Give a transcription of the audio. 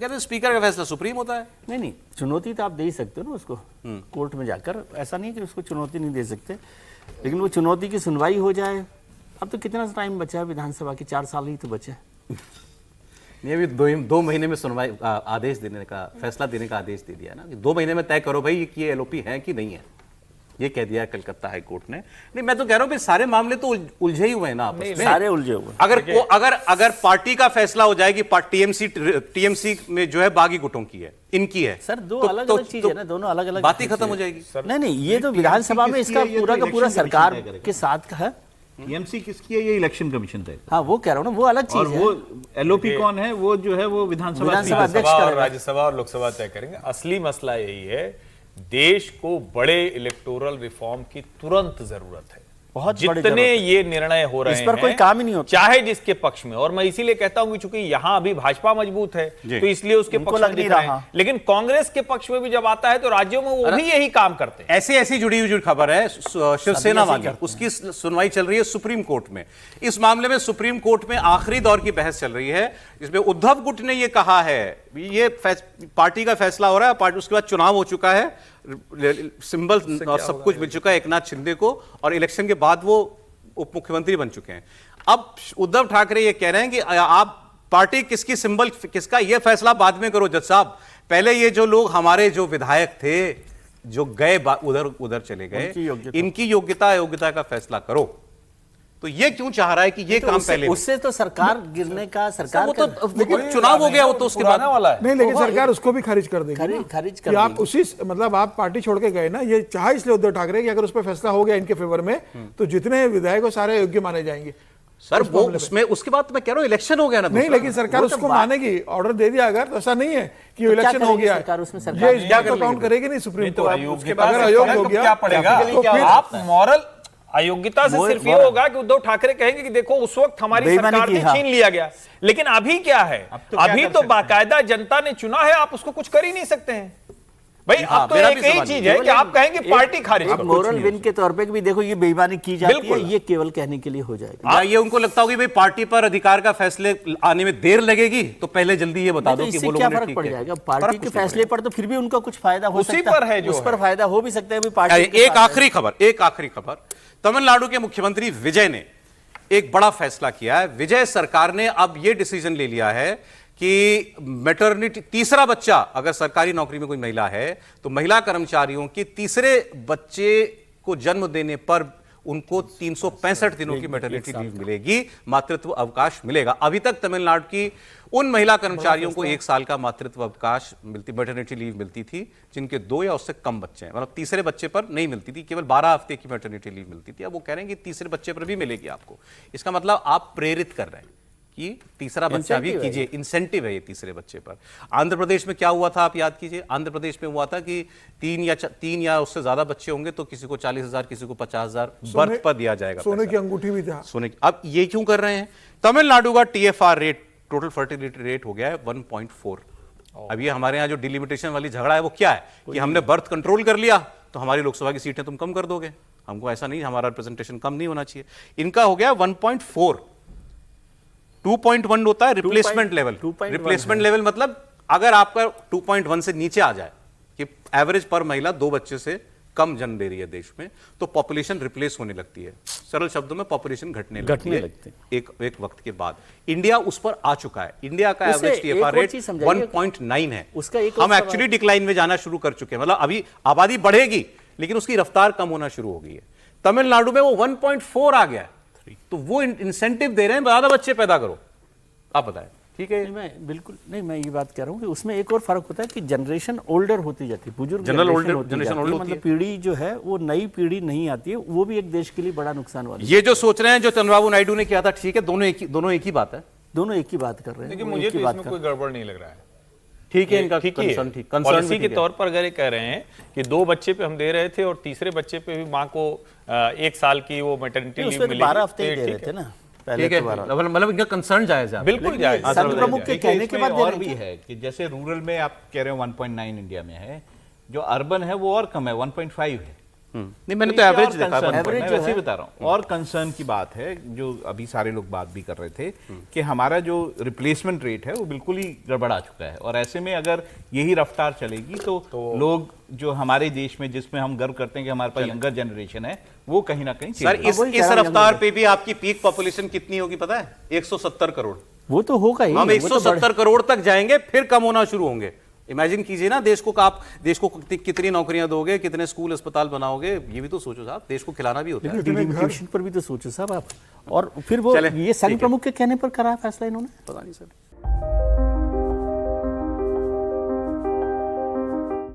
कहते हैं स्पीकर का फैसला सुप्रीम होता है। नहीं, चुनौती तो आप दे ही सकते हो ना उसको कोर्ट में जाकर, ऐसा नहीं है कि उसको चुनौती नहीं दे सकते, लेकिन वो चुनौती की सुनवाई हो जाए। अब तो कितना टाइम बचा है विधानसभा की, 4 साल ही तो बचे। ये भी 2 महीने में सुनवाई आदेश देने का, फैसला देने का आदेश दे दिया ना कि 2 महीने में तय करो भाई कि ये एलओपी है कि नहीं है, ये कह दिया कलकत्ता हाई कोर्ट ने। नहीं, मैं तो कह रहा हूं सारे मामले तो उलझे ही हुए हैं ना आपस में, सारे उलझे हुए। अगर पार्टी का फैसला हो जाए कि टीएमसी में जो है बागी गुटों की है, इनकी है सर, दो अलग अलग चीज है ना, दोनों अलग अलग बात ही खत्म हो जाएगी। नहीं, ये तो विधानसभा में इसका पूरा का पूरा सरकार के साथ का है। टीएमसी किसकी है, ये इलेक्शन कमीशन तय। हाँ, वो कह रहा हूँ ना, वो अलग चीज है। वो एलओपी कौन है, वो जो है वो विधानसभा अध्यक्ष और राज्यसभा और लोकसभा तय करेंगे। असली मसला यही है, देश को बड़े इलेक्टोरल रिफॉर्म की तुरंत जरूरत है। बहुत जितने ये निर्णय हो रहे हैं इस पर कोई काम ही नहीं होता, चाहे जिसके पक्ष में, और मैं इसीलिए कहता हूं कि चूंकि यहां अभी भाजपा मजबूत है तो इसलिए उसके पक्ष में दिख रहे हैं, लेकिन कांग्रेस के पक्ष में भी जब आता है तो राज्यों में वो भी यही काम करते हैं। ऐसी जुड़ी हुई खबर है शिवसेना वाली, उसकी सुनवाई चल रही है सुप्रीम कोर्ट में। इस मामले में सुप्रीम कोर्ट में आखिरी दौर की बहस चल रही है। इसमें उद्धव गुट ने यह कहा है, ये पार्टी का फैसला हो रहा है, पार्टी उसके बाद चुनाव हो चुका है, सिंबल और सब कुछ मिल चुका है एक नाथ शिंदे को, और इलेक्शन के बाद वो उप मुख्यमंत्री बन चुके हैं। अब उद्धव ठाकरे ये कह रहे हैं कि आप पार्टी किसकी सिंबल किसका, ये फैसला बाद में करो जज साहब, पहले ये जो लोग हमारे जो विधायक थे जो गए उधर चले गए, इनकी योग्यता का फैसला करो। तो ये क्यों चाह रहा है कि ये काम पहले, उससे तो सरकार गिरने का, सरकार तो चुनाव हो गया, वो तो उसके बाद वाला है। नहीं, लेकिन सरकार उसको भी खारिज कर देगी, खारिज कि आप उसी, मतलब आप पार्टी छोड़ के गए ना, ये चाहा इसलिए उद्धव ठाकरे कि अगर उस पर फैसला हो गया इनके फेवर में तो जितने विधायक हो सारे योग्य माने जाएंगे। सर वो उसमें उसके बाद तो मैं कह रहा हूँ इलेक्शन हो गया ना, नहीं, लेकिन सरकार उसको मानेगी, ऑर्डर दे दिया अगर, तो ऐसा नहीं है कि इलेक्शन हो गया ये इस बात को काउंट करेगी नहीं सुप्रीम कोर्ट। अगर अयोग्य हो गया क्या पड़ेगा, आप मॉरल अयोग्यता से सिर्फ ये होगा कि उद्धव ठाकरे कहेंगे कि देखो उस वक्त हमारी सरकार ने छीन लिया गया, लेकिन अभी क्या है, अभी तो बाकायदा जनता ने चुना है, आप उसको कुछ कर ही नहीं सकते हैं भाई। अब तो एक ही चीज है कि आप कहेंगे पार्टी खारिज करो। मोरल विन के तौर पे भी देखो ये बेईमानी की जाती है, ये केवल कहने के लिए हो जाएगा। ये उनको लगता होगा भाई पार्टी पर अधिकार का फैसले आने में देर लगेगी, तो पहले जल्दी ये बता दो कि वो क्या फर्क पड़ जाएगा पार्टी के फैसले पर, तो फिर भी उनका कुछ फायदा हो सकता है, उस पर फायदा हो भी सकता है पार्टी। एक आखिरी खबर, तमिलनाडु के मुख्यमंत्री विजय ने एक बड़ा फैसला किया है। विजय सरकार ने अब यह डिसीजन ले लिया है कि मैटरनिटी, तीसरा बच्चा अगर सरकारी नौकरी में कोई महिला है तो महिला कर्मचारियों की तीसरे बच्चे को जन्म देने पर उनको 365 दिनों की मैटरनिटी लीव मिलेगी, मातृत्व अवकाश मिलेगा। अभी तक तमिलनाडु की उन महिला कर्मचारियों को 1 साल का मातृत्व अवकाश मैटरनिटी लीव मिलती थी जिनके 2 या उससे कम बच्चे हैं, मतलब तीसरे बच्चे पर नहीं मिलती थी, केवल 12 हफ्ते की मैटरनिटी लीव मिलती थी। अब वो कह रहे हैं कि तीसरे बच्चे पर भी मिलेगी आपको। इसका मतलब आप प्रेरित कर रहे हैं कि तीसरा बच्चा भी कीजिए, इंसेंटिव है ये तीसरे बच्चे पर। आंध्र प्रदेश में क्या हुआ था आप याद कीजिए, आंध्र प्रदेश में हुआ था कि 3 या उससे ज्यादा बच्चे होंगे तो किसी को 40,000 किसी को 50,000 बर्थ पर दिया जाएगा, सोने की अंगूठी भी था, सोने की। अब ये क्यों कर रहे हैं, तमिलनाडु का TFR rate, total fertility rate हो गया है 1.4। अब ये हमारे यहाँ जो डिलिमिटेशन वाली झगड़ा है वो क्या है कि हमने बर्थ कंट्रोल कर लिया तो हमारी लोकसभा की सीटें तुम कम कर दोगे, हमको ऐसा नहीं, हमारा रिप्रेजेंटेशन कम नहीं होना चाहिए। इनका हो गया 1.4। 2.1 होता है रिप्लेसमेंट लेवल। रिप्लेसमेंट लेवल मतलब अगर आपका 2.1 से नीचे आ जाए कि एवरेज पर महिला 2 बच्चे से कम जन्म दे रही है देश में, तो पॉपुलेशन रिप्लेस होने लगती है। सरल शब्दों में पॉपुलेशन घटने लगती है एक वक्त के बाद। इंडिया उस पर आ चुका है, इंडिया का एवरेज TFR रेट 1.9 है। हम एक्चुअली डिक्लाइन में जाना शुरू कर चुके हैं, मतलब अभी आबादी बढ़ेगी लेकिन उसकी रफ्तार कम होना शुरू हो गई है। तमिलनाडु में वो 1.4 आ गया है, तो वो इंसेंटिव दे रहे हैं ज्यादा बच्चे पैदा करो। आप बताएं, ठीक है? मैं बिल्कुल नहीं, मैं ये बात कह रहा हूँ कि उसमें एक और फर्क होता है कि जनरेशन ओल्डर होती जाती है, बुजुर्ग जनरेशन ओल्डर, मतलब पीढ़ी जो है वो नई पीढ़ी नहीं आती है, वो भी एक देश के लिए बड़ा नुकसान वाला। ये जो सोच रहे हैं जो चंद्रबाबू नायडू ने किया था, ठीक है, दोनों एक ही बात है, दोनों एक ही बात कर रहे हैं। लेकिन मुझे तो इसमें कोई गड़बड़ नहीं लग रहा है। ठीक है, इनका कंसर्न ठीक, पॉलिसी के तौर पर अगर ये कह रहे हैं कि 2 बच्चे पे हम दे रहे थे और तीसरे बच्चे पे भी माँ को 1 साल की वो मैटरनिटी लीव मिलेगी, 12 हफ्ते दे रहे थे ना पहले, मतलब इनका कंसर्न जायज है, बिल्कुल जायज। संघ प्रमुख के कहने के बाद और भी है कि जैसे रूरल में आप कह रहे हो 1.9 इंडिया में है, जो अर्बन है वो और कम है, 1.5 है। नहीं, मैंने तो एवरेज देखा है। average मैं जो वैसे ही है- बता रहा हूँ। और कंसर्न की बात है जो अभी सारे लोग बात भी कर रहे थे कि हमारा जो रिप्लेसमेंट रेट है वो बिल्कुल ही गड़बड़ा चुका है, और ऐसे में अगर यही रफ्तार चलेगी तो लोग जो हमारे देश में, जिसमें हम गर्व करते हैं कि हमारे पास यंगर जनरेशन है, वो कहीं ना कहीं सर change इस वही कह इस रहा हूं, रफ्तार पे भी आपकी पीक पॉपुलेशन कितनी होगी पता है? 170 करोड़। वो तो होगा ही। हम वो तो 170 करोड़ तक जाएंगे, फिर कम होना शुरू होंगे। इमेजिन कीजिए ना, देश को आप देश को कितनी नौकरियां दोगे, कितने स्कूल अस्पताल बनाओगे, ये भी तो सोचो साहब, देश को खिलाना भी होता है। लेकिन डिलिमिटेशन पर भी तो सोचो साहब आप। और फिर वो चलें, ये संघ ठीक है। प्रमुख के कहने पर करा है फैसला इन्होंने। पता नहीं सर।